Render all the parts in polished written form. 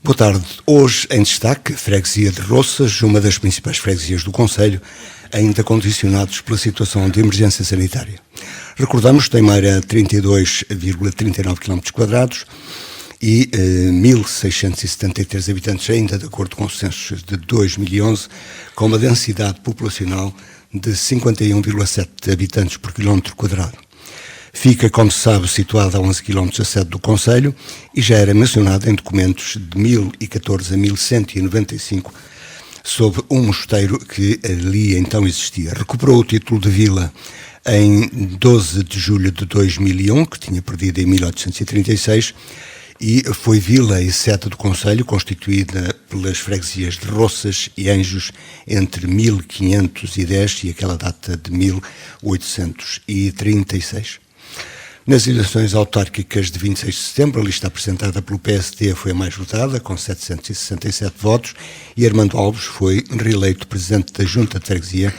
Boa tarde. Hoje, em destaque, a freguesia de Roças, uma das principais freguesias do concelho, ainda condicionados pela situação de emergência sanitária. Recordamos que tem uma área de 32,39 km² e 1.673 habitantes, ainda de acordo com os censos de 2011, com uma densidade populacional de 51,7 habitantes por quilómetro quadrado. Fica, como se sabe, situada a 11 km a sede do concelho e já era mencionada em documentos de 1014 a 1195 sob um mosteiro que ali então existia. Recuperou o título de vila em 12 de julho de 2001, que tinha perdido em 1836, e foi vila e sede do concelho, constituída pelas freguesias de Roças e Anjos entre 1510 e aquela data de 1836. Nas eleições autárquicas de 26 de setembro, a lista apresentada pelo PSD foi a mais votada, com 767 votos, e Armando Alves foi reeleito presidente da Junta de Freguesia,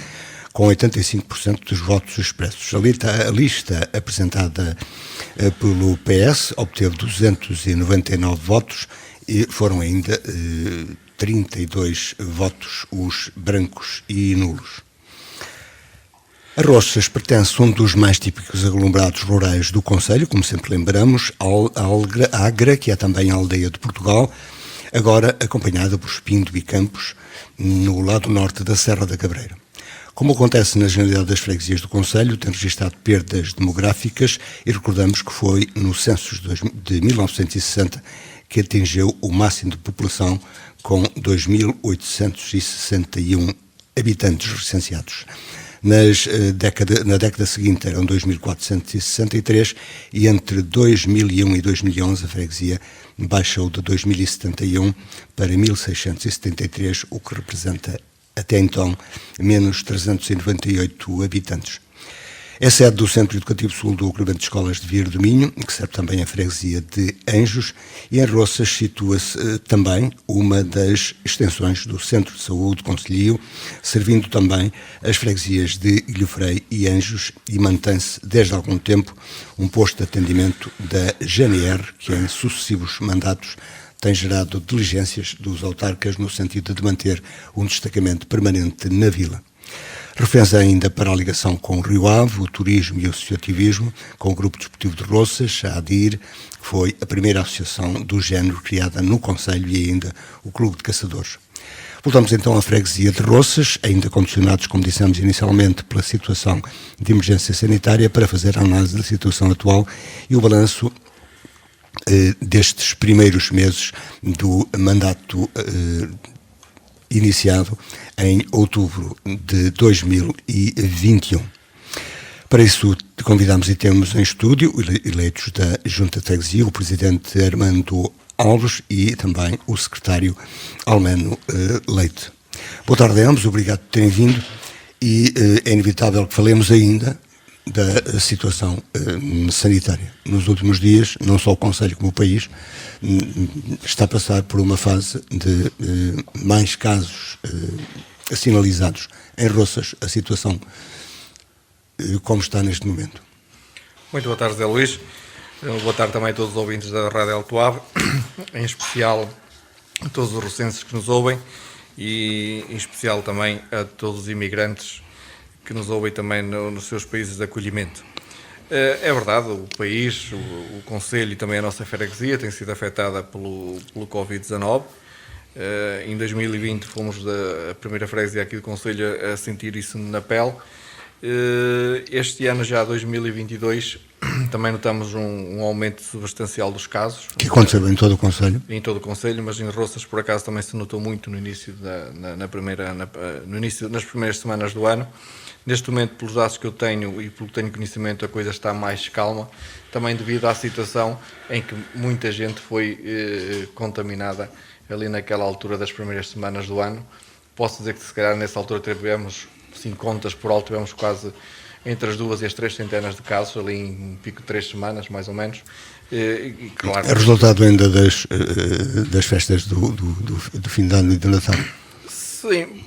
com 85% dos votos expressos. A lista apresentada pelo PS obteve 299 votos e foram ainda 32 votos os brancos e nulos. A Roças pertence a um dos mais típicos aglomerados rurais do concelho, como sempre lembramos, a Agra, que é também a aldeia de Portugal, agora acompanhada por Espindo e Campos, no lado norte da Serra da Cabreira. Como acontece na generalidade das freguesias do concelho, tem registrado perdas demográficas e recordamos que foi no censo de 1960 que atingiu o máximo de população, com 2.861 habitantes recenseados. Na década seguinte eram 2.463 e entre 2001 e 2011 a freguesia baixou de 2.071 para 1.673, o que representa até então menos 398 habitantes. É sede do Centro Educativo Sul do Agrupamento de Escolas de Vier do Minho, que serve também a freguesia de Anjos, e em Roças situa-se também uma das extensões do Centro de Saúde Concelhio, servindo também as freguesias de Ilhofrei e Anjos, e mantém-se desde algum tempo um posto de atendimento da GNR, que em sucessivos mandatos tem gerado diligências dos autarcas no sentido de manter um destacamento permanente na vila. Referência ainda para a ligação com o Rio Ave, o turismo e o associativismo, com o Grupo Desportivo de Roças, a ADIR, que foi a primeira associação do género criada no concelho, e ainda o Clube de Caçadores. Voltamos então à freguesia de Roças, ainda condicionados, como dissemos inicialmente, pela situação de emergência sanitária, para fazer a análise da situação atual e o balanço destes primeiros meses do mandato iniciado em outubro de 2021. Para isso, convidamos e temos em estúdio eleitos da Junta de Freguesia, o presidente Armando Alves e também o secretário Almeno Leite. Boa tarde a ambos, obrigado por terem vindo, e é inevitável que falemos ainda da situação sanitária. Nos últimos dias, não só o concelho como o país está a passar por uma fase de mais casos sinalizados. Em Roças, a situação como está neste momento? Muito boa tarde, Zé Luís. Boa tarde também a todos os ouvintes da Rádio Alto Ave, em especial a todos os rocenses que nos ouvem e em especial também a todos os imigrantes que nos ouvem também nos seus países de acolhimento. É verdade, o país, o concelho e também a nossa freguesia tem sido afetada pelo Covid-19. Em 2020 fomos a primeira freguesia aqui do concelho a sentir isso na pele. Este ano, já 2022, também notamos um aumento substancial dos casos. Que aconteceu em todo o concelho? Em todo o concelho, mas em Roças, por acaso, também se notou muito no início nas primeiras semanas do ano. Neste momento, pelos dados que eu tenho e pelo que tenho conhecimento, a coisa está mais calma, também devido à situação em que muita gente foi contaminada ali naquela altura das primeiras semanas do ano. Posso dizer que se calhar nessa altura tivemos, sim, contas por alto, tivemos quase entre as 2 e as 3 centenas de casos, ali em pico de 3 semanas, mais ou menos. E, claro, é resultado ainda das festas do fim de ano e de Natal? Sim,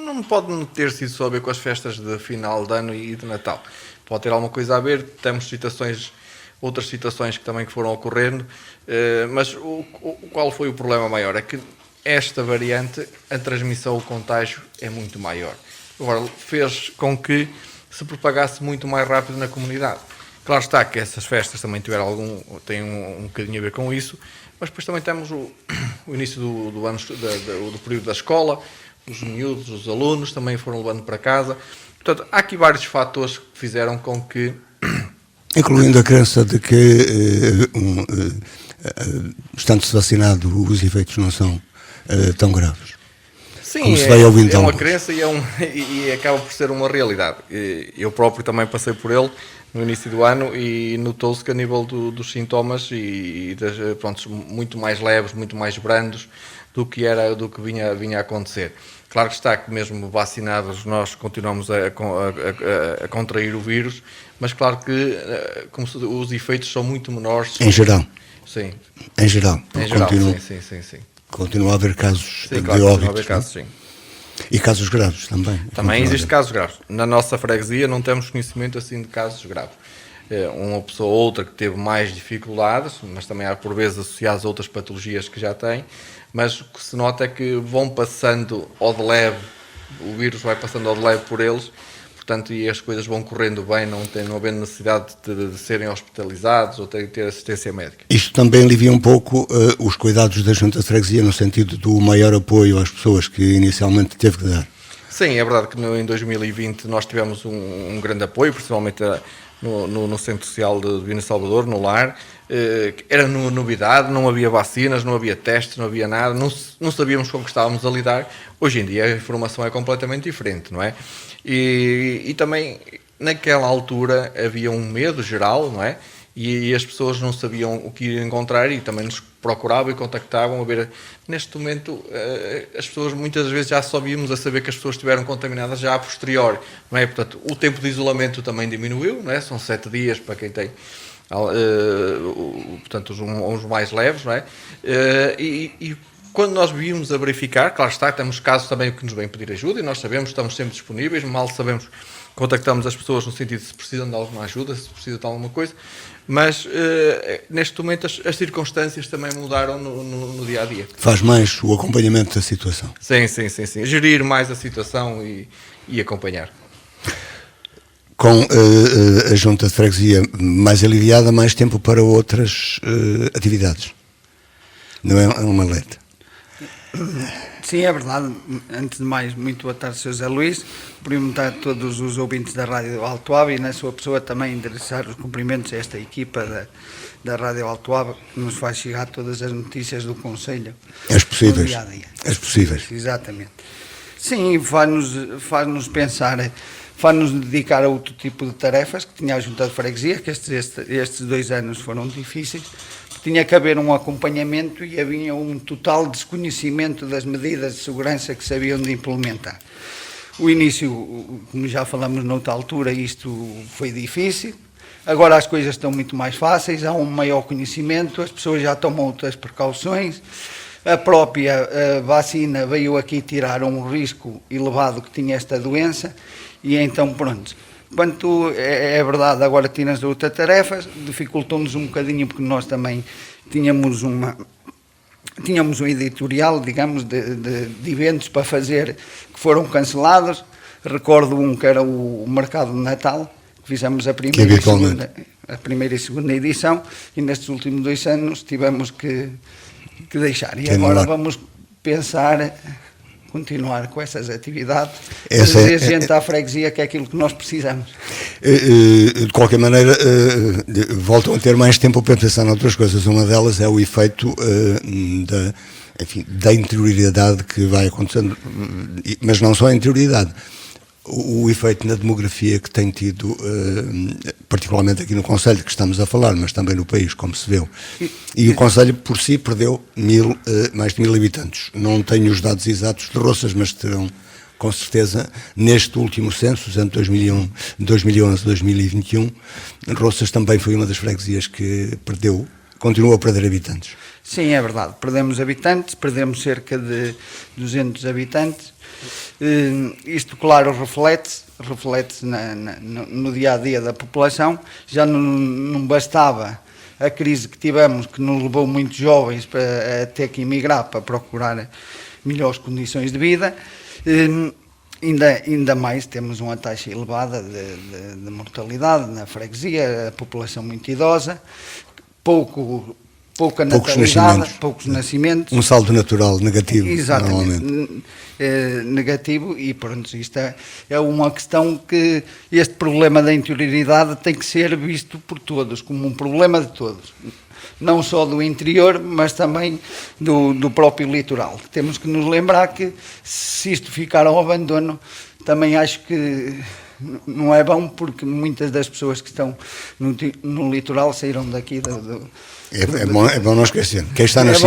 não pode ter sido só a ver com as festas de final de ano e de Natal. Pode ter alguma coisa a ver, temos situações outras situações que também foram ocorrendo, mas qual foi o problema maior? É que esta variante, a transmissão, o contágio é muito maior. Agora, fez com que se propagasse muito mais rápido na comunidade. Claro está que essas festas também têm um bocadinho a ver com isso, mas depois também temos o início do ano, do período da escola, os miúdos, os alunos também foram levando para casa. Portanto, há aqui vários fatores que fizeram com que... Incluindo a crença de que, estando-se vacinado, os efeitos não são tão graves. Sim, é uma crença e acaba por ser uma realidade. Eu próprio também passei por ele no início do ano e notou-se que a nível dos sintomas pronto, muito mais leves, muito mais brandos do que vinha a acontecer. Claro que está que mesmo vacinados nós continuamos a contrair o vírus, mas claro que os efeitos são muito menores. Em geral? Sim. Em geral? Sim. Continua a haver casos de óbitos? Continua a haver casos, sim. E casos graves também? Também existem casos graves. Na nossa freguesia não temos conhecimento assim de casos graves. Uma pessoa ou outra que teve mais dificuldades, mas também há por vezes associadas a outras patologias que já têm, mas o que se nota é que vão passando ao de leve, o vírus vai passando ao de leve por eles, portanto, e as coisas vão correndo bem, não havendo necessidade de serem hospitalizados ou ter assistência médica. Isto também alivia um pouco os cuidados da Junta de Freguesia, no sentido do maior apoio às pessoas que inicialmente teve que dar. Sim, é verdade que em 2020 nós tivemos um grande apoio, principalmente no Centro Social de Vina Salvador, no lar. Era novidade, não havia vacinas, não havia testes, não havia nada, não sabíamos como que estávamos a lidar. Hoje em dia a informação é completamente diferente, não é? E também naquela altura havia um medo geral, não é? E as pessoas não sabiam o que ir encontrar e também nos procuravam e contactavam a ver. Neste momento, as pessoas muitas vezes já só víamos a saber que as pessoas estiveram contaminadas já a posteriori, não é? Portanto, o tempo de isolamento também diminuiu, não é? São 7 dias para quem tem, portanto, uns mais leves, não é? E quando nós vimos a verificar, claro está, temos casos também que nos vêm pedir ajuda e nós sabemos, estamos sempre disponíveis, mal sabemos, contactamos as pessoas no sentido de se precisam de alguma ajuda, se precisam de alguma coisa, mas neste momento as circunstâncias também mudaram no dia a dia. Faz mais o acompanhamento da situação. Sim. Gerir mais a situação e acompanhar. Com a Junta de Freguesia mais aliviada, mais tempo para outras atividades. Não é uma alerta? Sim, é verdade. Antes de mais, muito boa tarde, Sr. José Luís. Cumprimentar a todos os ouvintes da Rádio Alto Ave e, na sua pessoa, também endereçar os cumprimentos a esta equipa da Rádio Alto Ave, que nos faz chegar todas as notícias do Conselho. As possíveis. Dia a dia. As possíveis. Exatamente. Sim, faz-nos pensar, faz-nos dedicar a outro tipo de tarefas que tinha a Junta de Freguesia, que estes 2 anos foram difíceis. Tinha que haver um acompanhamento e havia um total desconhecimento das medidas de segurança que se haviam de implementar. O início, como já falamos noutra altura, isto foi difícil. Agora as coisas estão muito mais fáceis, há um maior conhecimento, as pessoas já tomam outras precauções. A própria vacina veio aqui tirar um risco elevado que tinha esta doença e então pronto. Quanto é verdade, agora tira-nos outras tarefas, dificultou-nos um bocadinho porque nós também tínhamos um editorial, digamos, de eventos para fazer que foram cancelados. Recordo um que era o Mercado de Natal, que fizemos a primeira e segunda edição e nestes últimos 2 anos tivemos que deixar. E agora vamos pensar... continuar com essas atividades, trazer gente à freguesia, que é aquilo que nós precisamos. De qualquer maneira, voltam a ter mais tempo para pensar noutras coisas. Uma delas é o efeito da interioridade que vai acontecendo, mas não só a interioridade. O efeito na demografia que tem tido, particularmente aqui no Conselho, que estamos a falar, mas também no país, como se viu. E o Conselho, por si, perdeu mais de 1000 habitantes. Não tenho os dados exatos de Roças, mas terão, com certeza, neste último censo, entre 2011 e 2021, Roças também foi uma das freguesias que perdeu continua a perder habitantes. Sim, é verdade. Perdemos habitantes, perdemos cerca de 200 habitantes. Isto, claro, reflete-se no dia-a-dia da população. Já não bastava a crise que tivemos, que nos levou muitos jovens a ter que emigrar para procurar melhores condições de vida. Ainda mais temos uma taxa elevada de mortalidade na freguesia, a população muito idosa, pouca natalidade, poucos nascimentos. Um saldo natural negativo, exatamente, normalmente. Negativo, e pronto, isto é uma questão que este problema da interioridade tem que ser visto por todos, como um problema de todos. Não só do interior, mas também do próprio litoral. Temos que nos lembrar que, se isto ficar ao abandono, também acho que não é bom, porque muitas das pessoas que estão no litoral saíram daqui É bom não esquecer. Quem está nas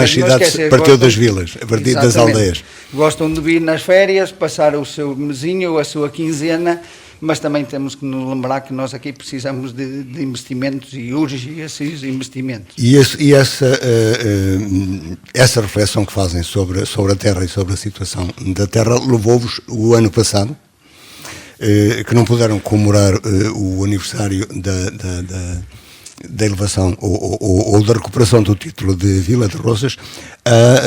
cidades partiu das vilas, a partir das aldeias. Gostam de vir nas férias, passar o seu mesinho, a sua quinzena, mas também temos que nos lembrar que nós aqui precisamos de investimentos, e urge esses investimentos. E essa reflexão que fazem sobre a terra e sobre a situação da terra levou-vos o ano passado, que não puderam comemorar o aniversário da elevação ou da recuperação do título de Vila de Roças, a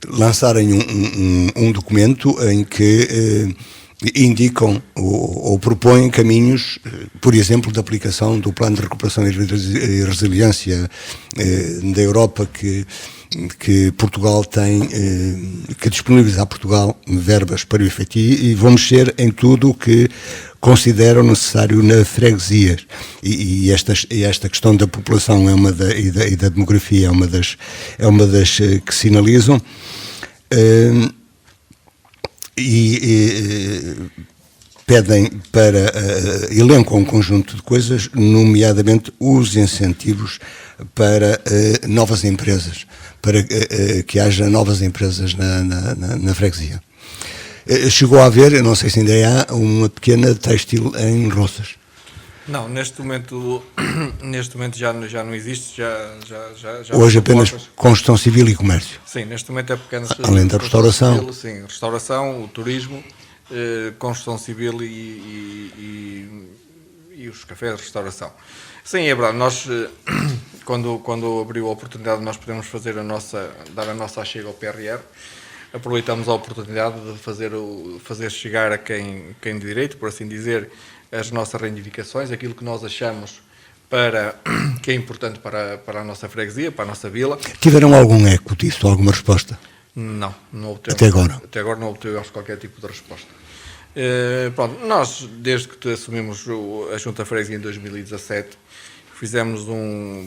lançarem um documento em que indicam ou propõem caminhos, por exemplo, de aplicação do Plano de Recuperação e Resiliência da Europa, que Portugal tem, que disponibiliza a Portugal verbas para o efeito, e vão mexer em tudo o que consideram necessário na freguesia, e esta questão da população e da demografia é uma das que sinalizam, e pedem elencam um conjunto de coisas, nomeadamente os incentivos para novas empresas, para que haja novas empresas na freguesia. Chegou a haver, eu não sei se ainda há, uma pequena têxtil em Roças. Não, neste momento já não existe, já hoje apenas construção civil e comércio. Sim, neste momento é pequena. Além da restauração. Civil, sim, restauração, o turismo, construção civil e os cafés de restauração. Sim, é verdade, nós, quando abriu a oportunidade, nós podemos dar a nossa achega ao PRR, aproveitamos a oportunidade de fazer chegar a quem de direito, por assim dizer, as nossas reivindicações, aquilo que nós achamos que é importante para a nossa freguesia, para a nossa vila. Tiveram algum eco disso, alguma resposta? Não obtemos. Até agora? Até agora não obtemos qualquer tipo de resposta. Pronto, nós, desde que assumimos a Junta Freguesia em 2017, fizemos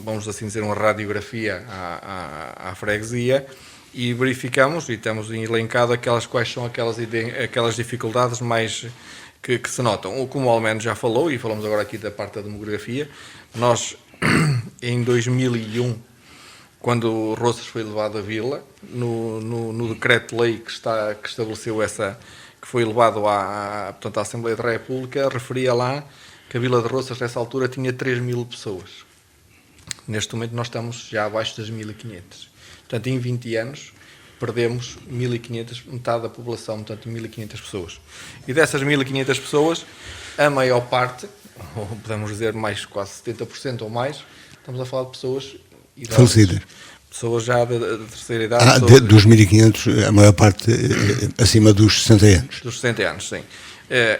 vamos assim dizer, uma radiografia à freguesia, e verificamos, e temos elencado quais são aquelas dificuldades mais que se notam. Como o Almeno já falou, e falamos agora aqui da parte da demografia, nós, em 2001, quando Roças foi levado à vila, no decreto-lei que estabeleceu que foi levado portanto, à Assembleia da República, referia lá que a Vila de Roças, nessa altura, tinha 3.000 pessoas. Neste momento, nós estamos já abaixo das 1.500. Portanto, em 20 anos, perdemos 1.500, metade da população, portanto, 1.500 pessoas. E dessas 1.500 pessoas, a maior parte, ou podemos dizer mais quase 70% ou mais, estamos a falar de pessoas idosas. Falecidas. Pessoas já de terceira idade. Dos 1.500, a maior parte acima dos 60 anos. Dos 60 anos, sim.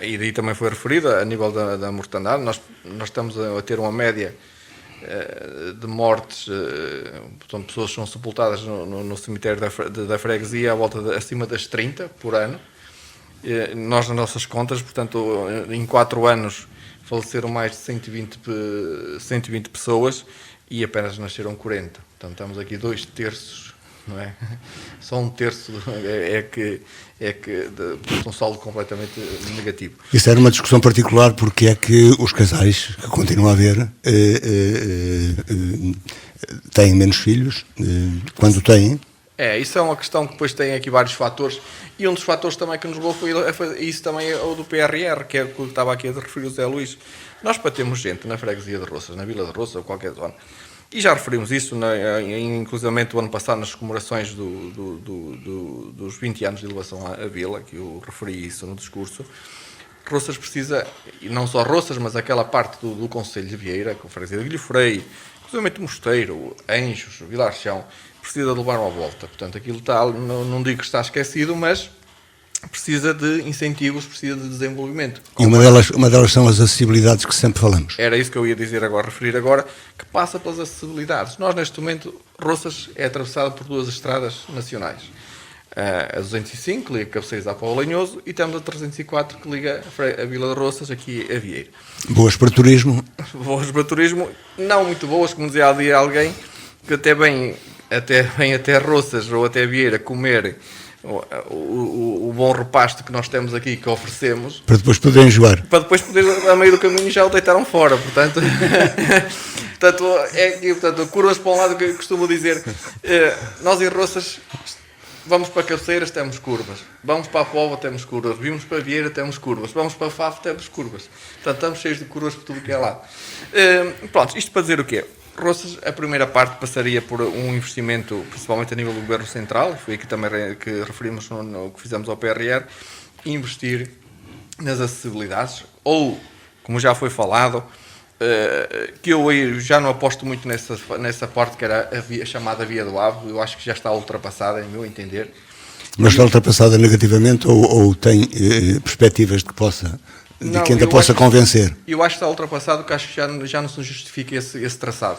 E daí também foi referido, a nível da mortandade, nós estamos a ter uma média de mortes, portanto, pessoas são sepultadas no cemitério da freguesia acima das 30 por ano. Nós, nas nossas contas, portanto, em 4 anos faleceram mais de 120 pessoas e apenas nasceram 40. Portanto, estamos aqui 2/3, não é? Só 1/3 um saldo completamente negativo. Isso era uma discussão particular, porque é que os casais, que continuam a haver, têm menos filhos, quando têm. Isso é uma questão que depois tem aqui vários fatores, e um dos fatores também que nos levou foi isso também, o do PRR, que é o que estava aqui a referir o Zé Luís. Nós, para termos gente na freguesia de Roças, na Vila de Roças ou qualquer zona, e já referimos isso, inclusivamente o ano passado, nas comemorações dos 20 anos de elevação à Vila, que eu referi isso no discurso, Roças precisa, e não só Roças, mas aquela parte do Concelho de Vieira, com a freguesia de Guilhofrei, inclusive Mosteiro, Anjos, Vilar Chão, precisa de levar uma volta. Portanto, aquilo está, não digo que está esquecido, mas precisa de incentivos, precisa de desenvolvimento. E uma delas são as acessibilidades que sempre falamos. Era isso que eu ia dizer agora, referir agora, que passa pelas acessibilidades. Nós, neste momento, Roças é atravessada por 2 estradas nacionais. A 205, que liga Cabeceiras à Póvoa de Lanhoso, e temos a 304, que liga a Vila de Roças aqui a Vieira. Boas para turismo. Boas para turismo, não muito boas, como dizia ali alguém, que até bem até Roças ou até Vieira comer o bom repasto que nós temos aqui, que oferecemos. Para depois poder enjoar. Para depois poder, a meio do caminho, já o deitaram fora, portanto... portanto, curvas para um lado, que eu costumo dizer, nós em Roças... Vamos para Cabeceiras, temos curvas. Vamos para a Póvoa, temos curvas. Vimos para Vieira, temos curvas. Vamos para Faf, temos curvas. Portanto, estamos cheios de curvas por tudo que é lado. Pronto, isto para dizer o quê? Roças, a primeira parte passaria por um investimento, principalmente a nível do Governo Central, foi aqui também que referimos no que fizemos ao PRR, investir nas acessibilidades, ou, como já foi falado, que eu já não aposto muito nessa parte que era a chamada Via do Ave. Eu acho que já está ultrapassada, em meu entender. Mas está ultrapassada negativamente ou tem perspectivas de que possa, de que ainda possa convencer? Eu acho que está ultrapassado, porque acho que já não se justifica esse traçado.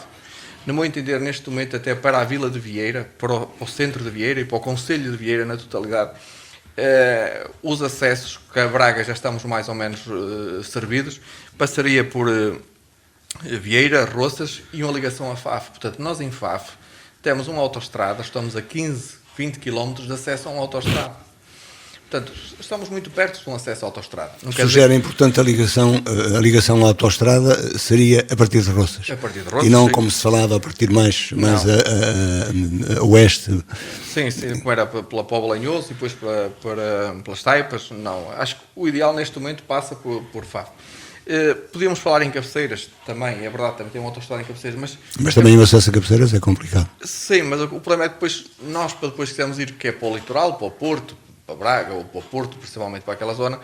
No meu entender, neste momento, até para a Vila de Vieira, para o centro de Vieira e para o Concelho de Vieira na totalidade, os acessos, que a Braga já estamos mais ou menos servidos, passaria por Vieira, Roças e uma ligação a Faf. Portanto, nós em Faf temos uma autoestrada, estamos a 15, 20 km de acesso a uma autoestrada. Portanto, estamos muito perto de um acesso à autoestrada. Sugere, portanto, a ligação à autoestrada seria a partir de Roças. A partir de Roças. E não, sim, como se falava, a partir mais a oeste. Sim, como era pela Póvoa de Lanhoso e depois pelas Taipas. Não, acho que o ideal neste momento passa por Faf. Podíamos falar em Cabeceiras também, é verdade, também tem uma autoestrada em Cabeceiras, mas também o acesso a Cabeceiras é complicado. Sim, mas o problema é que depois quisermos ir, que é para o litoral, para o Porto, para Braga ou para o Porto, principalmente para aquela zona,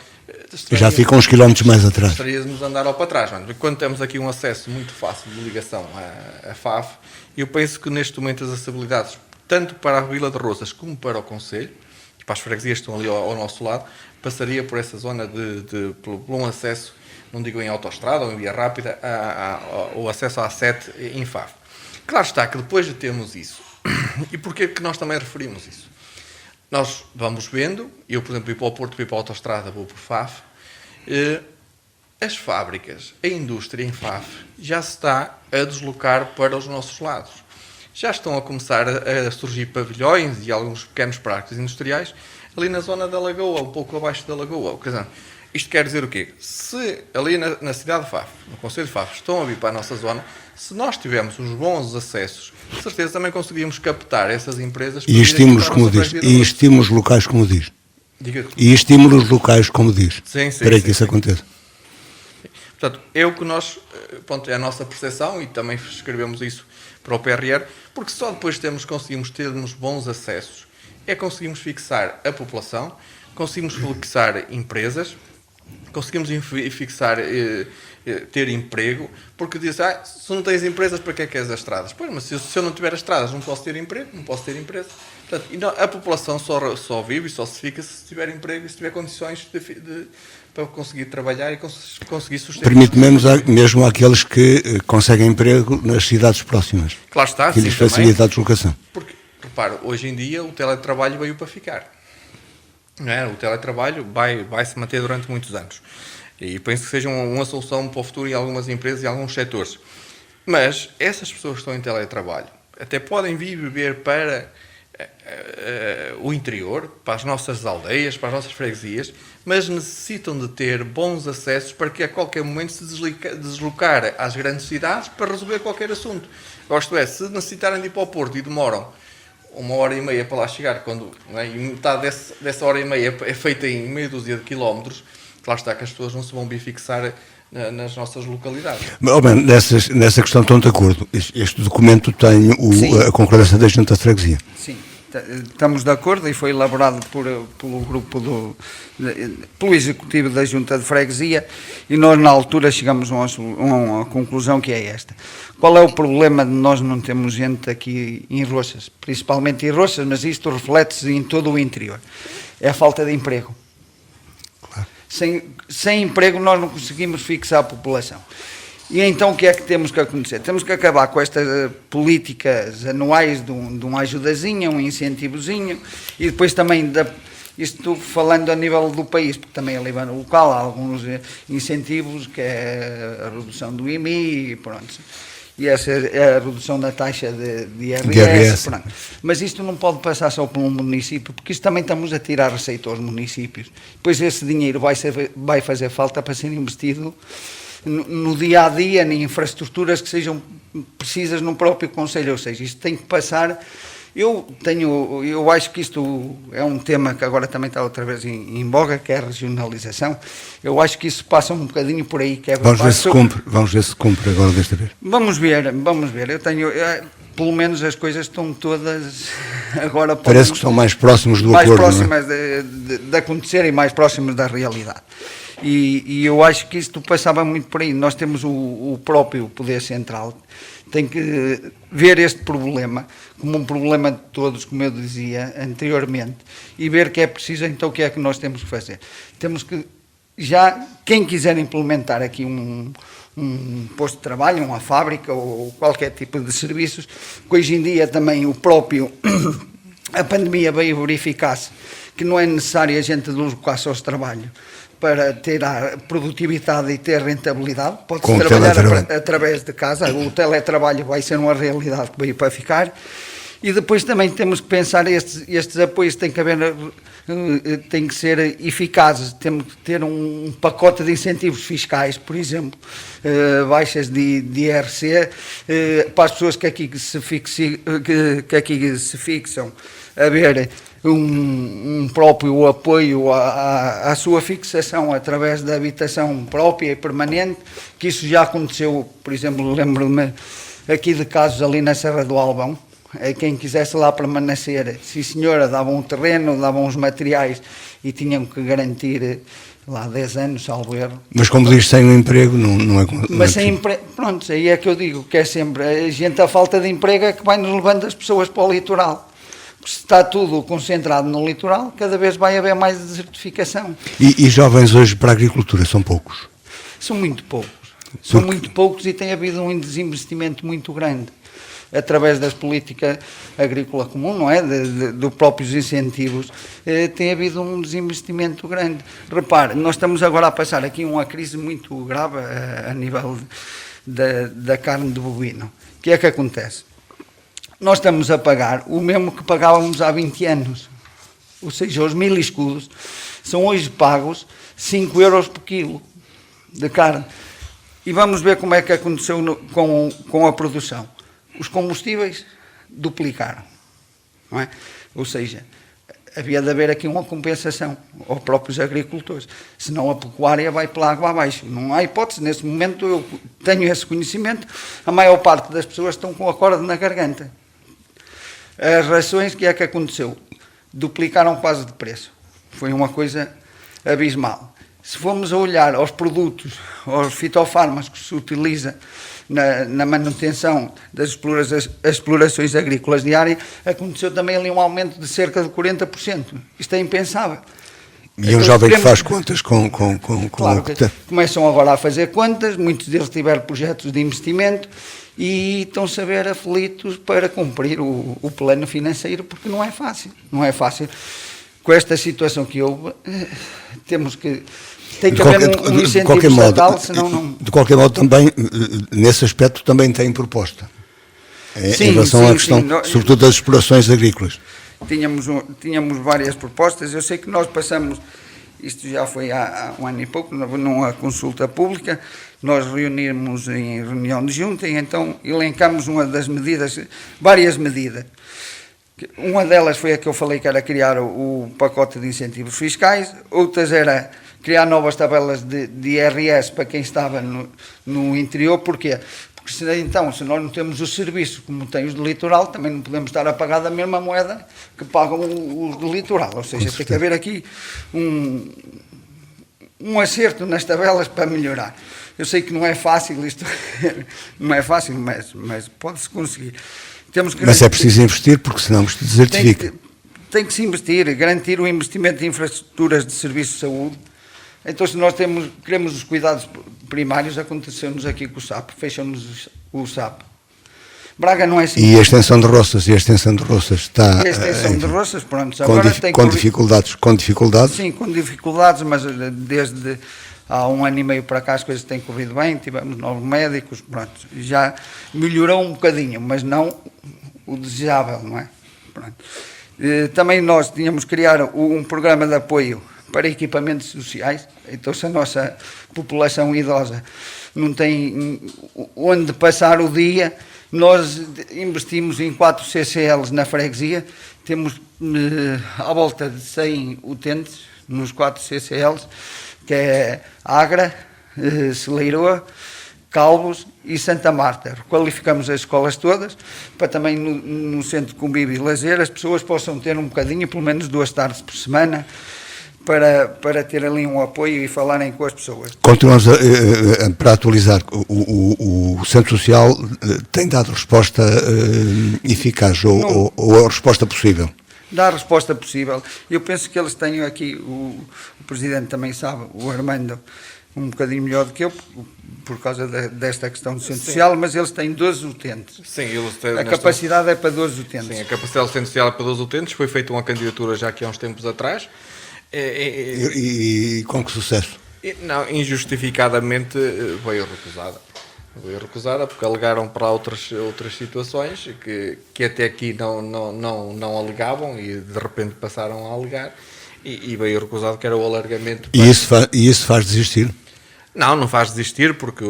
já ficam uns quilómetros mais atrás. Estaríamos a andar ao para trás. Quando temos aqui um acesso muito fácil de ligação à FAF, eu penso que neste momento as acessibilidades, tanto para a Vila de Roças como para o Concelho, e para as freguesias que estão ali ao nosso lado, passaria por essa zona por um acesso, não digo em autoestrada ou em via rápida, o acesso à A7 em FAF. Claro está que depois de termos isso, e porquê que nós também referimos isso? Nós vamos vendo, eu, por exemplo, ir para o Porto, ir para a autoestrada, vou por FAF, as fábricas, a indústria em FAF já se está a deslocar para os nossos lados. Já estão a começar a surgir pavilhões e alguns pequenos parques industriais ali na zona da Lagoa, um pouco abaixo da Lagoa. Quer dizer, isto quer dizer o quê? Se ali na cidade de Faf, no Concelho de Faf, estão a vir para a nossa zona, se nós tivermos uns bons acessos, de certeza também conseguiríamos captar essas empresas... E estímulos, como diz. E estímulos locais, como diz. E estímulos locais, como diz. Sim, para que isso aconteça. Portanto, é o que nós... Pronto, é a nossa percepção, e também escrevemos isso para o PRR, porque só depois conseguimos termos bons acessos, conseguimos fixar a população, conseguimos fixar empresas, conseguimos fixar, ter emprego, porque diz, se não tens empresas, para que é que és as estradas? Pois, mas se eu não tiver as estradas, não posso ter emprego, não posso ter empresa. Portanto, a população só vive e só se fica se tiver emprego e se tiver condições para conseguir trabalhar e conseguir sustentar. Permite mesmo àqueles que conseguem emprego nas cidades próximas. Claro está, que lhes facilita a deslocação. Porque, repara, hoje em dia o teletrabalho veio para ficar. Não é? O teletrabalho vai se manter durante muitos anos. E penso que seja uma solução para o futuro em algumas empresas e alguns setores. Mas essas pessoas que estão em teletrabalho até podem vir viver para o interior, para as nossas aldeias, para as nossas freguesias, mas necessitam de ter bons acessos para que a qualquer momento se deslocar às grandes cidades para resolver qualquer assunto. Isto é, se necessitarem de ir para o Porto e demoram 1h30 para lá chegar, e metade dessa hora e meia é feita em meia dúzia de quilómetros, claro está que as pessoas não se vão vir fixar nas nossas localidades. Oh, bem, nessa questão estão de acordo. Este documento tem a concordância da Junta de Freguesia. Sim, estamos de acordo e foi elaborado pelo grupo pelo Executivo da Junta de Freguesia e nós na altura chegamos a uma conclusão que é esta. Qual é o problema de nós não termos gente aqui em Roças? Principalmente em Roças, mas isto reflete-se em todo o interior. É a falta de emprego. Claro. Sem emprego nós não conseguimos fixar a população. E então o que é que temos que acontecer? Temos que acabar com estas políticas anuais de uma ajudazinha, um incentivozinho, e depois também, isto falando a nível do país, porque também a nível local há alguns incentivos, que é a redução do IMI, e pronto. E essa é a redução da taxa de IRS. Pronto. Mas isto não pode passar só por um município, porque isto também estamos a tirar receita aos municípios. Depois esse dinheiro vai fazer falta para ser investido no dia a dia, em infraestruturas que sejam precisas no próprio Conselho, ou seja, isto tem que passar. Eu acho que isto é um tema que agora também está outra vez em voga, que é a regionalização. Eu acho que isso passa um bocadinho por aí. Vamos ver se cumpre agora desta vez. Vamos ver. Eu tenho, pelo menos as coisas estão todas agora... Parece que estão mais próximos do acordo, próximas de acontecer e mais próximos da realidade. E eu acho que isto passava muito por aí. Nós temos o próprio Poder Central, tem que ver este problema como um problema de todos, como eu dizia anteriormente, e ver que é preciso, então o que é que nós temos que fazer? Temos que, quem quiser implementar aqui um posto de trabalho, uma fábrica ou qualquer tipo de serviços, que hoje em dia também a pandemia veio verificar-se que não é necessário a gente deslocar-se aos trabalhos para ter a produtividade e ter rentabilidade, pode-se trabalhar através de casa. O teletrabalho vai ser uma realidade que veio para ficar. E depois também temos que pensar, estes apoios têm que ser eficazes, temos que ter um pacote de incentivos fiscais, por exemplo, baixas de IRC, para as pessoas que aqui se fixam, haver um próprio apoio à sua fixação através da habitação própria e permanente, que isso já aconteceu, por exemplo, lembro-me aqui de casos ali na Serra do Albão, quem quisesse lá permanecer, sim senhora, davam um terreno, davam os materiais e tinham que garantir lá 10 anos, salvo erro. Mas como diz, sem um emprego não é... Mas sem emprego, pronto, aí é que eu digo, que é sempre, a falta de emprego é que vai nos levando as pessoas para o litoral. Se está tudo concentrado no litoral, cada vez vai haver mais desertificação. E jovens hoje para a agricultura são poucos? São muito poucos. São muito poucos e tem havido um desinvestimento muito grande. Através das políticas agrícola comum, não é? Dos próprios incentivos, tem havido um desinvestimento grande. Repare, nós estamos agora a passar aqui uma crise muito grave a nível da carne de bovino. O que é que acontece? Nós estamos a pagar o mesmo que pagávamos há 20 anos. Ou seja, os 1000 escudos são hoje pagos 5 euros por quilo de carne. E vamos ver como é que aconteceu com a produção. Os combustíveis duplicaram, não é? Ou seja, havia de haver aqui uma compensação aos próprios agricultores, senão a pecuária vai pela água abaixo. Não há hipótese, nesse momento eu tenho esse conhecimento, a maior parte das pessoas estão com a corda na garganta. As rações, que é que aconteceu? Duplicaram quase de preço. Foi uma coisa abismal. Se formos a olhar aos produtos, aos fitofármacos que se utiliza na manutenção das explorações agrícolas diárias, aconteceu também ali um aumento de cerca de 40%. Isto é impensável. E um jovem que faz contas com claro, começam agora a fazer contas, muitos deles tiveram projetos de investimento e estão-se a ver aflitos para cumprir o plano financeiro, porque não é fácil. Não é fácil. Com esta situação que houve, temos que... Tem que haver um incentivo estatal, senão não... De qualquer modo, também, nesse aspecto, também tem proposta. Em relação à questão, sobretudo, das explorações agrícolas. Tínhamos várias propostas. Eu sei que nós passamos, isto já foi há um ano e pouco, numa consulta pública, nós reunimos em reunião de junta e então elencamos várias medidas. Uma delas foi a que eu falei, que era criar o pacote de incentivos fiscais, outras era criar novas tabelas de IRS para quem estava no interior. Porquê? Porque então, se nós não temos os serviços como tem os do litoral, também não podemos estar a pagar da mesma moeda que pagam os do litoral. Ou seja, tem que haver aqui um acerto nas tabelas para melhorar. Eu sei que não é fácil isto, não é fácil, mas pode-se conseguir. Mas é preciso investir, porque senão isto desertifica. Tem que se investir, garantir o investimento em infraestruturas de serviços de saúde. Então, se nós queremos os cuidados primários, aconteceu-nos aqui com o SAP, fecham-nos o SAP. Braga não é assim. E a extensão de roças, está... A extensão de roças, pronto, agora com dificuldades? Sim, com dificuldades, mas desde há 1 ano e meio para cá as coisas têm corrido bem, tivemos novos médicos, pronto, já melhorou um bocadinho, mas não o desejável, não é? Pronto. Também nós tínhamos que criar um programa de apoio para equipamentos sociais. Então, se a nossa população idosa não tem onde passar o dia, nós investimos em 4 CCLs na freguesia, temos à volta de 100 utentes nos 4 CCLs, que é Agra, Celeiroa, Calvos e Santa Marta. Qualificamos as escolas todas, para também no centro de convívio e lazer as pessoas possam ter um bocadinho, pelo menos 2 tardes por semana, para ter ali um apoio e falarem com as pessoas. Continuamos para atualizar, o Centro Social tem dado resposta eficaz ou a resposta possível? Dá a resposta possível. Eu penso que eles têm aqui, o Presidente também sabe, o Armando, um bocadinho melhor do que eu, por causa desta questão do Centro Social, mas eles têm 12 utentes. Sim, eles têm, a capacidade é para 12 utentes. Sim, a capacidade do Centro Social é para 12 utentes, foi feita uma candidatura já aqui há uns tempos atrás. E com que sucesso? Não, injustificadamente veio recusada. Veio recusada porque alegaram para outras situações que até aqui não alegavam e de repente passaram a alegar e veio recusado, que era o alargamento. E isso faz desistir? Não faz desistir, porque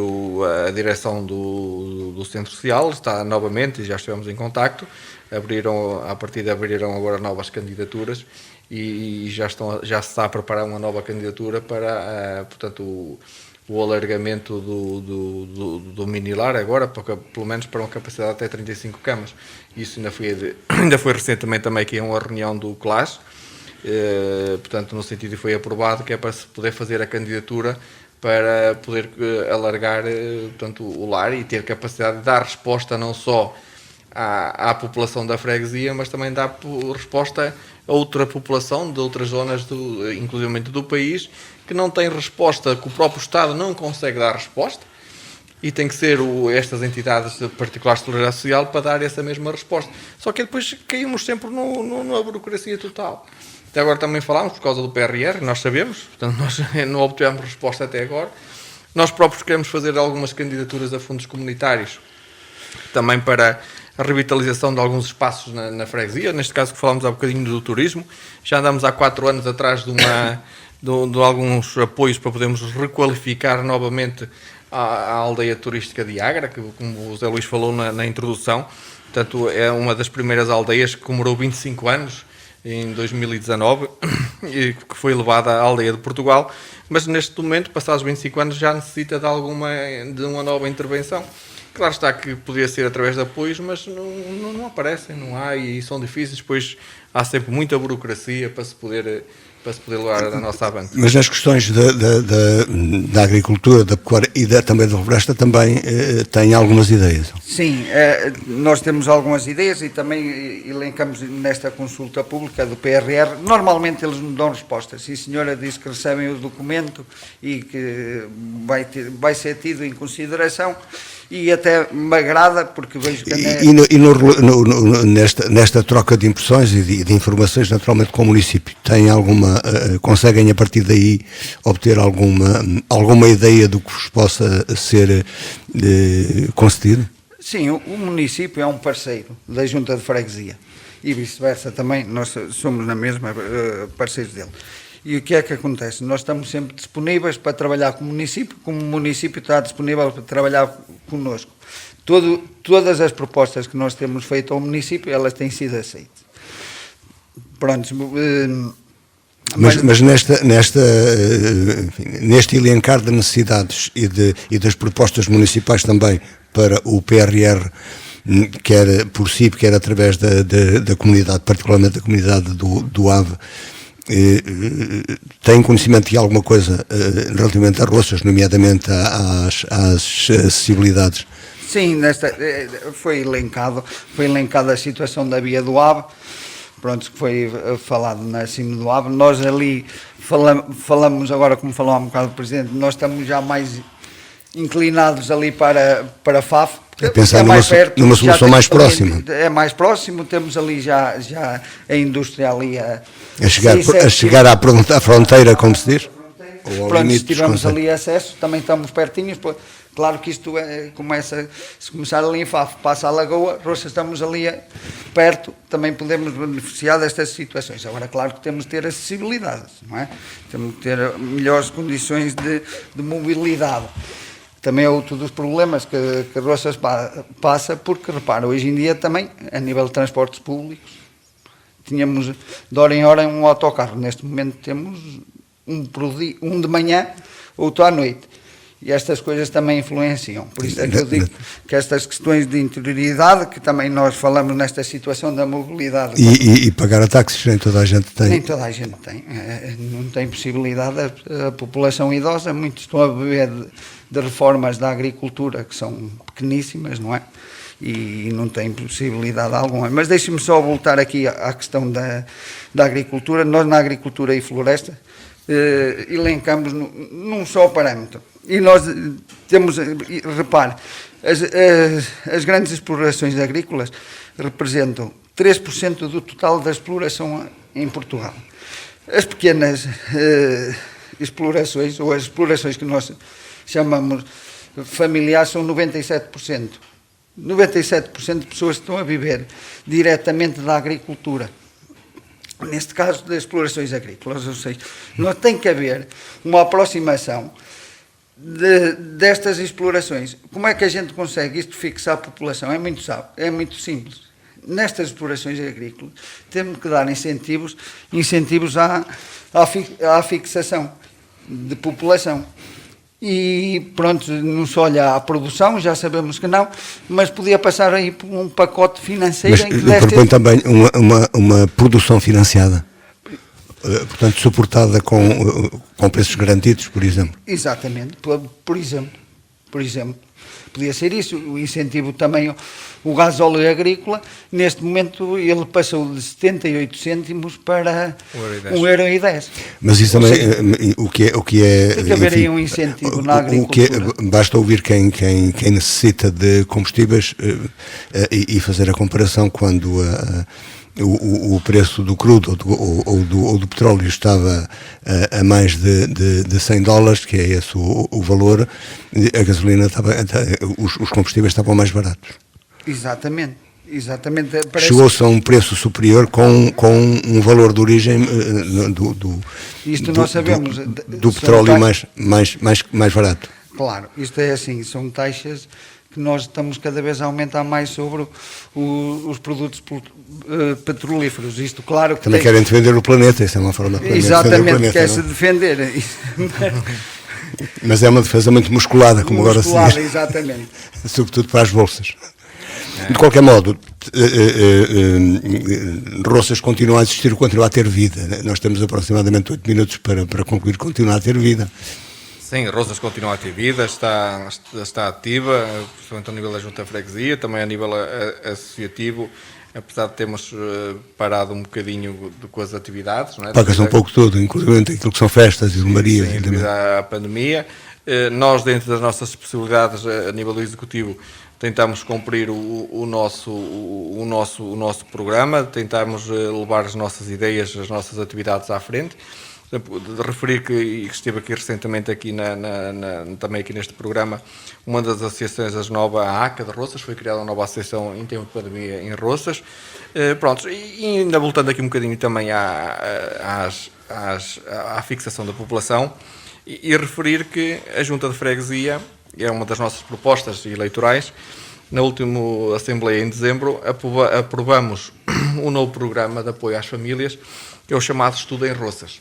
a direção do Centro Social está novamente, e já estivemos em contacto, abriram agora novas candidaturas e já se está a preparar uma nova candidatura para, portanto, o alargamento do minilar agora, pelo menos para uma capacidade de até 35 camas. Isso ainda foi recentemente também aqui uma reunião do CLAS, portanto, no sentido de foi aprovado, que é para se poder fazer a candidatura para poder alargar, portanto, o lar e ter capacidade de dar resposta não só à população da freguesia, mas também dar resposta a outra população de outras zonas, inclusivamente do país, que não tem resposta, que o próprio Estado não consegue dar resposta, e tem que ser estas entidades particulares de solidariedade social para dar essa mesma resposta. Só que depois caímos sempre na burocracia total. Até agora também falámos, por causa do PRR, nós sabemos, portanto nós não obtivemos resposta até agora. Nós próprios queremos fazer algumas candidaturas a fundos comunitários, também para a revitalização de alguns espaços na freguesia, neste caso que falámos há bocadinho do turismo. Já andamos há 4 anos atrás de alguns apoios para podermos requalificar novamente a aldeia turística de Agra, que, como o Zé Luís falou na introdução, portanto é uma das primeiras aldeias que comemorou 25 anos, em 2019, que foi levada à aldeia de Portugal, mas neste momento, passados 25 anos, já necessita de uma nova intervenção. Claro está que podia ser através de apoios, mas não aparecem, não há, e são difíceis, pois há sempre muita burocracia para se poder levar a nossa avante. Mas nas questões da agricultura, da pecuária e também da floresta também têm algumas ideias. Sim, nós temos algumas ideias e também elencamos nesta consulta pública do PRR. Normalmente eles nos dão respostas. Sim, senhora, diz que recebem o documento e que vai ser tido em consideração. E até me agrada, porque vejo que... Nesta troca de impressões e de informações, naturalmente, com o município, tem conseguem a partir daí obter alguma ideia do que vos possa ser concedido? Sim, o município é um parceiro da Junta de Freguesia e vice-versa também, nós somos na mesma parceiros dele. E o que é que acontece? Nós estamos sempre disponíveis para trabalhar com o município, como o município está disponível para trabalhar connosco. Todas as propostas que nós temos feito ao município, elas têm sido aceitas. Pronto, Mas neste elencar de necessidades e das propostas municipais também para o PRR, quer por si, quer através da comunidade, particularmente da comunidade do AVE, tem conhecimento de alguma coisa relativamente a Roças, nomeadamente às acessibilidades? Sim, foi elencada a situação da via do AVE, pronto, que foi falado na cima do AVE. Nós ali falamos agora, como falou há um bocado o Presidente, nós estamos já mais inclinados ali para FAF, é pensar numa solução mais próxima. É mais próximo, temos ali já a indústria ali a chegar à fronteira, como se diz? Pronto, se tivermos ali acesso, também estamos pertinhos. Claro que isto se começar ali em Faf, passa a Lagoa, Roças, estamos ali perto, também podemos beneficiar destas situações. Agora, claro que temos de ter acessibilidade, não é? Temos de ter melhores condições de mobilidade. Também é outro dos problemas que Roças passa, porque, repara, hoje em dia também, a nível de transportes públicos, tínhamos de hora em hora um autocarro. Neste momento temos um de manhã, outro à noite. E estas coisas também influenciam. Por isso é que eu digo que estas questões de interioridade, que também nós falamos nesta situação da mobilidade... E pagar a táxis, nem toda a gente tem. Nem toda a gente tem. Não tem possibilidade. A população idosa, muitos estão a beber de reformas da agricultura, que são pequeníssimas, não é? E não tem possibilidade alguma. Mas deixe-me só voltar aqui à questão da agricultura. Nós, na agricultura e floresta, elencamos num só parâmetro. E nós temos, repare, as grandes explorações agrícolas representam 3% do total da exploração em Portugal. As pequenas explorações, ou as explorações que nós chamamos familiares, são 97%. 97% de pessoas que estão a viver diretamente da agricultura. Neste caso, das explorações agrícolas, ou seja, nós tem que haver uma aproximação destas explorações. Como é que a gente consegue isto fixar a população? É muito simples. Nestas explorações agrícolas, temos que dar incentivos à fixação de população. E pronto, não se olha à produção, já sabemos que não, mas podia passar aí por um pacote financeiro em que propõe também uma produção financiada, portanto suportada com preços garantidos, por exemplo. Exatamente, por exemplo. Podia ser isso, o incentivo também, o gasóleo agrícola, neste momento ele passou de 78 cêntimos para 1,10 €. Mas isso também, o que é... Tem que haver aí um incentivo na agricultura. Basta ouvir quem necessita de combustíveis e fazer a comparação quando o preço do crudo ou do petróleo estava a mais de $100, que é esse o valor, a gasolina os combustíveis estavam mais baratos. Exatamente. Chegou-se a um preço superior com um valor de origem nós sabemos, do petróleo mais barato. Claro, isto é assim, são taxas que nós estamos cada vez a aumentar mais sobre os produtos petrolíferos. Isto, claro que também querem defender o planeta, isso é uma forma de exatamente, quer-se defender. Mas é uma defesa muito musculada, como agora se diz. Exatamente. Sobretudo para as bolsas. De qualquer modo, Roças continua a existir, continua a ter vida. Nós temos aproximadamente 8 minutos para concluir, continua a ter vida. Sim, Roças continua a ter vida, está ativa, principalmente ao nível da Junta de Freguesia, também a nível associativo, apesar de termos parado um bocadinho com as atividades. Não é? Paga-se um pouco tudo, inclusive aquilo que são festas e romarias. Sim, devido à pandemia. Nós, dentro das nossas possibilidades a nível do Executivo, tentamos cumprir o nosso programa, tentamos levar as nossas ideias, as nossas atividades à frente. De referir que esteve aqui recentemente aqui também aqui neste programa, uma das associações, a ACA de Roças, foi criada uma nova associação em tempo de pandemia em Roças. Pronto, e ainda voltando aqui um bocadinho também à fixação da população, e referir que a Junta de Freguesia, é uma das nossas propostas eleitorais, na última Assembleia em dezembro, aprovamos um novo programa de apoio às famílias, que é o chamado Estudo em Roças.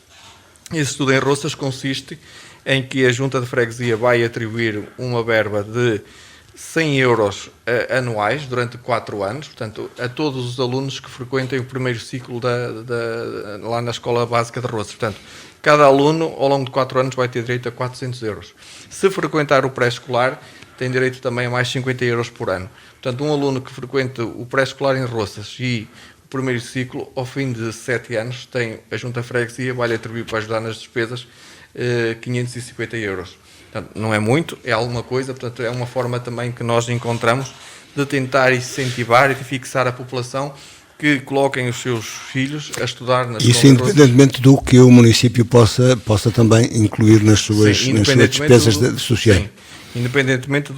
Esse estudo em Roças consiste em que a Junta de Freguesia vai atribuir uma verba de 100 euros anuais durante 4 anos, portanto, a todos os alunos que frequentem o primeiro ciclo lá na Escola Básica de Roças. Portanto, cada aluno, ao longo de 4 anos, vai ter direito a 400 euros. Se frequentar o pré-escolar, tem direito também a mais 50 euros por ano. Portanto, um aluno que frequenta o pré-escolar em Roças e o primeiro ciclo, ao fim de 7 anos, a Junta de Freguesia vai-lhe atribuir para ajudar nas despesas 550 euros. Portanto, não é muito, é alguma coisa, portanto, é uma forma também que nós encontramos de tentar incentivar e de fixar a população que coloquem os seus filhos a estudar nas Isso independentemente do que o município possa também incluir nas suas despesas sociais. Sim, independentemente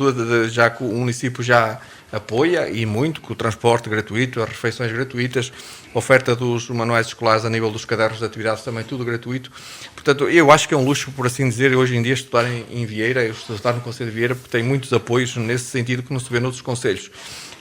já que o município já apoia, e muito, com o transporte gratuito, as refeições gratuitas, a oferta dos manuais escolares a nível dos cadernos de atividades também, tudo gratuito. Portanto, eu acho que é um luxo, por assim dizer, hoje em dia estudar em Vieira, estudar no Conselho de Vieira, porque tem muitos apoios nesse sentido que não se vê noutros concelhos.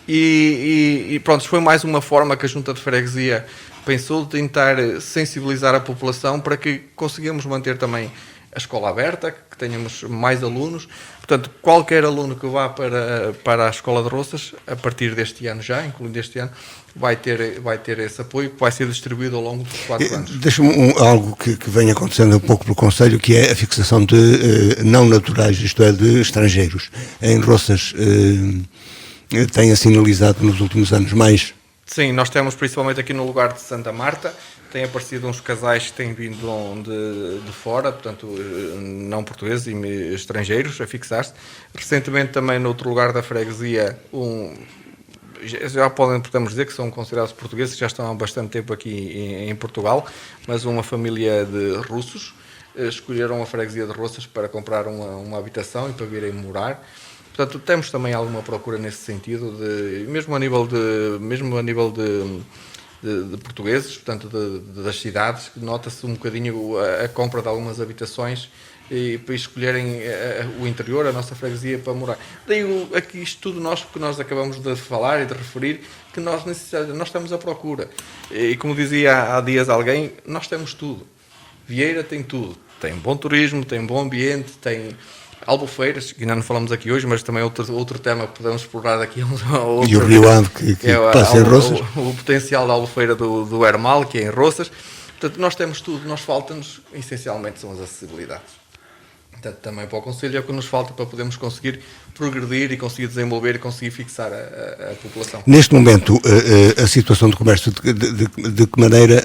E pronto, foi mais uma forma que a Junta de Freguesia pensou de tentar sensibilizar a população para que conseguimos manter também a escola aberta, que tenhamos mais alunos. Portanto, qualquer aluno que vá para a Escola de Roças, a partir deste ano já, incluindo este ano, vai ter esse apoio que vai ser distribuído ao longo dos 4 anos. Deixa-me algo que vem acontecendo um pouco pelo Conselho, que é a fixação de não naturais, isto é, de estrangeiros. Em Roças tem assinalizado nos últimos anos mais? Sim, nós temos principalmente aqui no lugar de Santa Marta, têm aparecido uns casais que têm vindo de fora, portanto, não portugueses e estrangeiros, a fixar-se. Recentemente também no outro lugar da freguesia, já podemos dizer que são considerados portugueses, que já estão há bastante tempo aqui em Portugal, mas uma família de russos escolheram a freguesia de Roças para comprar uma habitação e para virem morar. Portanto, temos também alguma procura nesse sentido, mesmo a nível de portugueses, portanto, das cidades, nota-se um bocadinho a compra de algumas habitações e para escolherem o interior, a nossa freguesia, para morar. Daí aqui isto tudo porque nós acabamos de falar e de referir que nós estamos à procura. E como dizia há dias alguém, nós temos tudo. Vieira tem tudo. Tem bom turismo, tem bom ambiente, tem albufeiras, que ainda não falamos aqui hoje, mas também outro tema que podemos explorar aqui. E o Rio Ave, que passa em Roças. O potencial da albufeira do Hermal, que é em Roças. Portanto, nós temos tudo, falta-nos, essencialmente, são as acessibilidades. Portanto, também para o Conselho é o que nos falta para podermos conseguir progredir e conseguir desenvolver e conseguir fixar a população. Neste momento, a situação do comércio, de que maneira,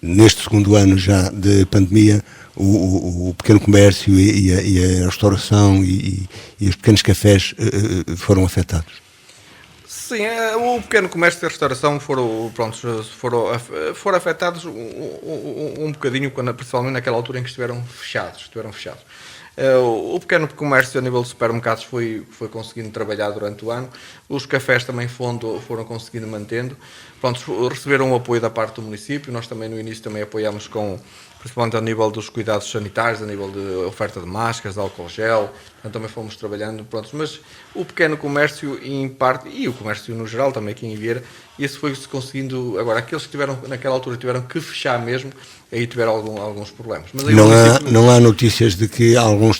neste segundo ano já de pandemia, o pequeno comércio e a restauração e os pequenos cafés foram afetados? Sim, o pequeno comércio e a restauração foram afetados um bocadinho, principalmente naquela altura em que estiveram fechados. O pequeno comércio a nível de supermercados foi conseguindo trabalhar durante o ano, os cafés também foram conseguindo mantendo, receberam o apoio da parte do município, nós também no início também apoiámos principalmente a nível dos cuidados sanitários, a nível de oferta de máscaras, de álcool gel, também fomos trabalhando, mas o pequeno comércio em parte, e o comércio no geral também aqui em Vieira, esse foi-se conseguindo, agora aqueles que naquela altura tiveram que fechar mesmo, aí tiveram alguns problemas. Mas aí não há notícias de que alguns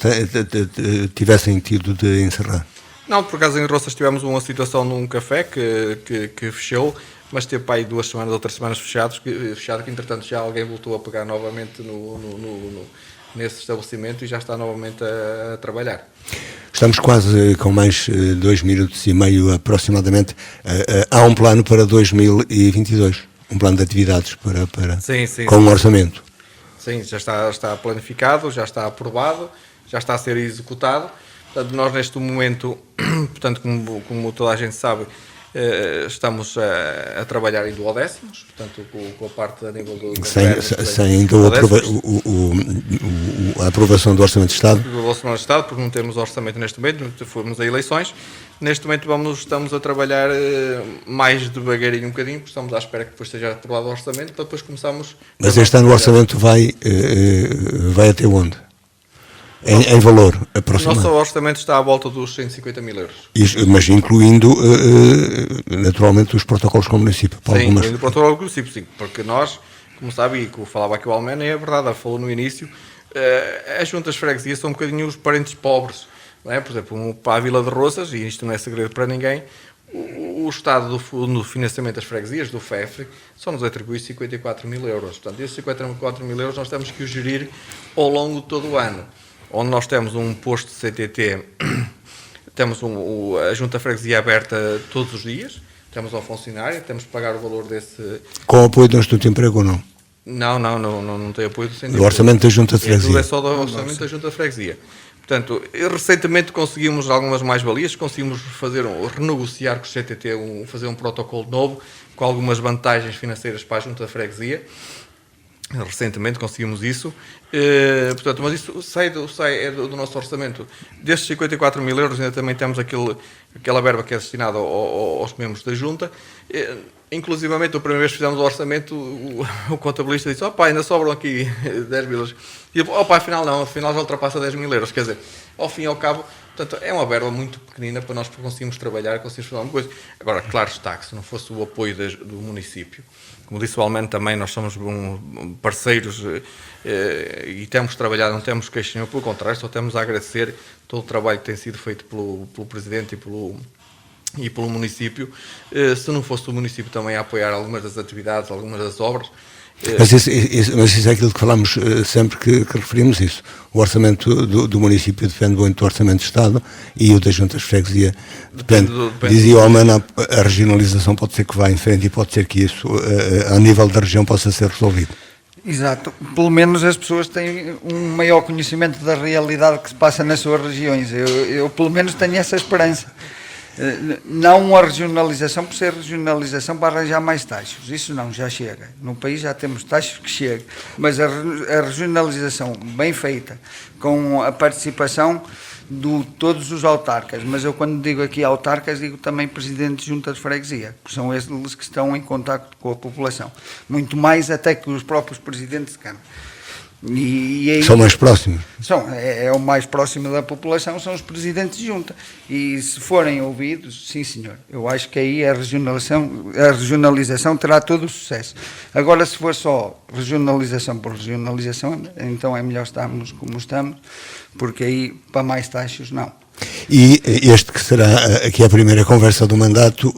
tivessem tido de encerrar? Não, por acaso em Roças tivemos uma situação num café que fechou, mas teve para aí 2 semanas ou 3 semanas fechado, que entretanto já alguém voltou a pegar novamente nesse estabelecimento e já está novamente a trabalhar. Estamos quase com mais 2 minutos e meio aproximadamente. Há um plano para 2022, um plano de atividades com um orçamento. Sim, já está planificado, já está aprovado, já está a ser executado. Portanto, nós neste momento, portanto, como toda a gente sabe, estamos a trabalhar em duodécimos, portanto, com a parte a nível do... Sem ainda a aprovação do Orçamento de Estado? Do Orçamento de Estado, porque não temos orçamento neste momento, fomos a eleições. Neste momento estamos a trabalhar mais devagarinho um bocadinho, porque estamos à espera que depois seja aprovado o orçamento, para depois começarmos... Mas este ano o orçamento vai até onde? Em valor aproximado? O nosso orçamento está à volta dos 150 mil euros. Mas incluindo, naturalmente, os protocolos com o município? Sim, incluindo o protocolo com o município, sim, porque nós, como sabe, e que falava aqui o Almena, é verdade, falou no início, as juntas de freguesia são um bocadinho os parentes pobres, não é? Por exemplo, para a Vila de Roças, e isto não é segredo para ninguém, o Estado do Fundo de Financiamento das Freguesias, do FEF, só nos atribui 54 mil euros. Portanto, esses 54 mil euros nós temos que os gerir ao longo de todo o ano. Onde nós temos um posto de CTT, temos a Junta de Freguesia aberta todos os dias, temos ao funcionário, temos que pagar o valor desse... Com o apoio do Instituto de Emprego ou não? Não tem apoio do Centro. Do orçamento da Junta de Freguesia. Tudo é só do orçamento da Junta de Freguesia. Portanto, recentemente conseguimos algumas mais-valias, conseguimos renegociar com o CTT, fazer um protocolo novo, com algumas vantagens financeiras para a Junta de Freguesia. Recentemente conseguimos isso. Portanto, mas isso sai do nosso orçamento. Destes 54 mil euros, ainda também temos aquela verba que é destinada aos membros da Junta. Inclusivamente, a primeira vez que fizemos o orçamento, o contabilista disse: opa, ainda sobram aqui 10 mil euros. E eu, opa, afinal já ultrapassa 10 mil euros. Quer dizer, ao fim e ao cabo, portanto, é uma verba muito pequenina para nós conseguirmos trabalhar, conseguirmos fazer alguma coisa. Agora, claro está que se não fosse o apoio do município, como disse o Almeno também, nós somos parceiros e temos trabalhado, não temos queixa nenhuma, pelo contrário, só temos a agradecer todo o trabalho que tem sido feito pelo Presidente e pelo município. Se não fosse o município também a apoiar algumas das atividades, algumas das obras. Mas isso é aquilo que falamos sempre que referimos isso. O orçamento do município depende muito do orçamento do Estado e o das juntas de freguesia depende. Dizia o Almena, a regionalização pode ser que vá em frente e pode ser que isso, a nível da região, possa ser resolvido. Exato. Pelo menos as pessoas têm um maior conhecimento da realidade que se passa nas suas regiões. Eu pelo menos tenho essa esperança. Não a regionalização por ser regionalização para arranjar mais taxas, isso não, já chega. No país já temos taxas que chegam, mas a regionalização bem feita, com a participação de todos os autarcas, mas eu quando digo aqui autarcas digo também presidentes de junta de freguesia, que são eles que estão em contacto com a população, muito mais até que os próprios presidentes de Câmara. São mais próximos. É o mais próximo da população, são os presidentes de junta. E se forem ouvidos, sim senhor, eu acho que aí a regionalização terá todo o sucesso. Agora, se for só regionalização por regionalização, então é melhor estarmos como estamos, porque aí para mais taxas não. E este que será aqui a primeira conversa do mandato,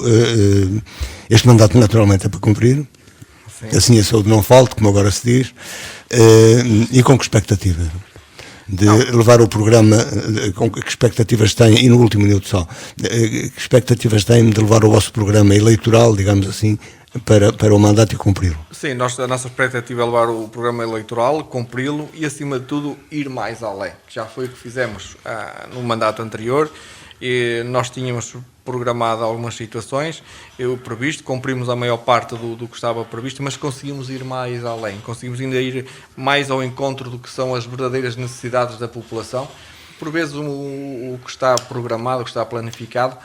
este mandato naturalmente é para cumprir. Sim. Assim a saúde não falte, como agora se diz, e com que expectativa de levar o programa, com que expectativas têm, e no último minuto só, que expectativas têm de levar o vosso programa eleitoral, digamos assim, para o mandato e cumpri-lo? Sim, a nossa expectativa é levar o programa eleitoral, cumpri-lo e, acima de tudo, ir mais além. Já foi o que fizemos no mandato anterior. E nós tínhamos programado algumas situações, previsto, cumprimos a maior parte do que estava previsto, mas conseguimos ir mais além, conseguimos ainda ir mais ao encontro do que são as verdadeiras necessidades da população. Por vezes o que está programado, o que está planificado,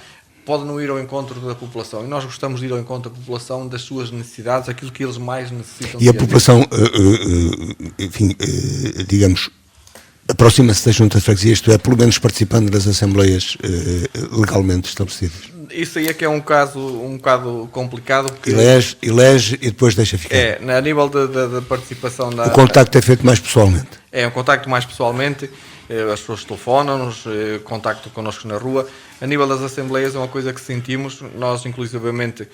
pode não ir ao encontro da população, e nós gostamos de ir ao encontro da população, das suas necessidades, aquilo que eles mais necessitam. E a população, enfim, digamos, aproxima-se da junta de freguesia, isto é, pelo menos participando das assembleias legalmente estabelecidas. Isso aí é que é um bocado complicado. Porque elege e depois deixa ficar. A nível da participação... O contacto é feito mais pessoalmente. É um contacto mais pessoalmente, as pessoas telefonam-nos, contactam connosco na rua. A nível das assembleias é uma coisa que sentimos, nós inclusivamente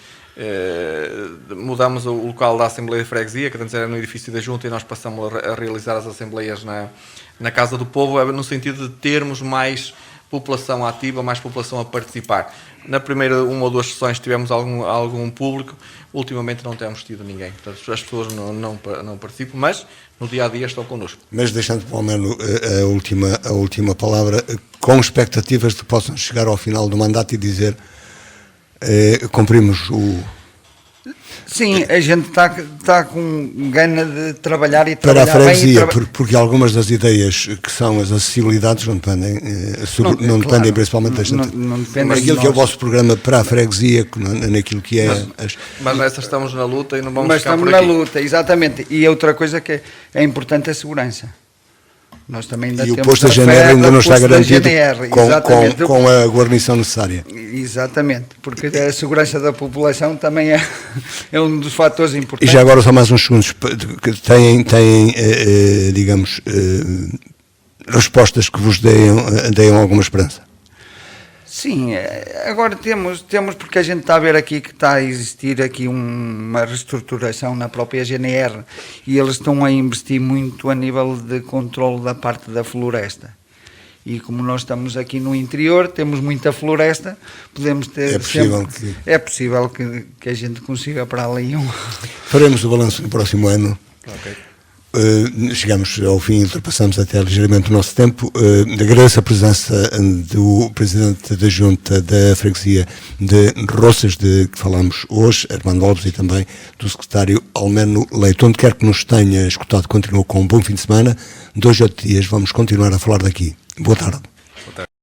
mudamos o local da Assembleia de Freguesia, que antes era no edifício da Junta, e nós passamos a realizar as assembleias na Casa do Povo, no sentido de termos mais população ativa, mais população a participar. Na primeira 1 ou 2 sessões tivemos algum público, ultimamente não temos tido ninguém. Portanto, as pessoas não participam, mas no dia-a-dia estão connosco. Mas deixando para o menos a última palavra, com expectativas de que possam chegar ao final do mandato e dizer cumprimos o... Sim, a gente está com gana de trabalhar e para trabalhar a freguesia, bem. Porque algumas das ideias que são as acessibilidades não dependem, dependem principalmente da gente. Não depende aquilo que é o vosso programa para a freguesia, naquilo que é... Mas nessas estamos na luta e não vamos mas ficar estamos por aqui. na luta, exatamente. E outra coisa que é importante é a segurança. Nós também ainda E o temos posto da a GNR FEB, ainda não está posto da garantido GNR, com exatamente. a guarnição necessária. Exatamente, porque a segurança da população também é um dos fatores E importantes. já agora só mais uns segundos, que têm digamos, respostas que vos deem alguma esperança? Sim, agora temos porque a gente está a ver aqui que está a existir aqui uma reestruturação na própria GNR e eles estão a investir muito a nível de controle da parte da floresta. E como nós estamos aqui no interior, temos muita floresta, podemos ter é possível que a gente consiga para ali Faremos o balanço no próximo ano. Ok. Chegamos ao fim, ultrapassamos até ligeiramente o nosso tempo. Agradeço a presença do Presidente da Junta da Freguesia de Roças, de que falamos hoje, Armando Alves, e também do Secretário Almeno Leite. Onde quer que nos tenha escutado, continua com um bom fim de semana. 2 ou 3 dias vamos continuar a falar daqui. Boa tarde. Boa tarde.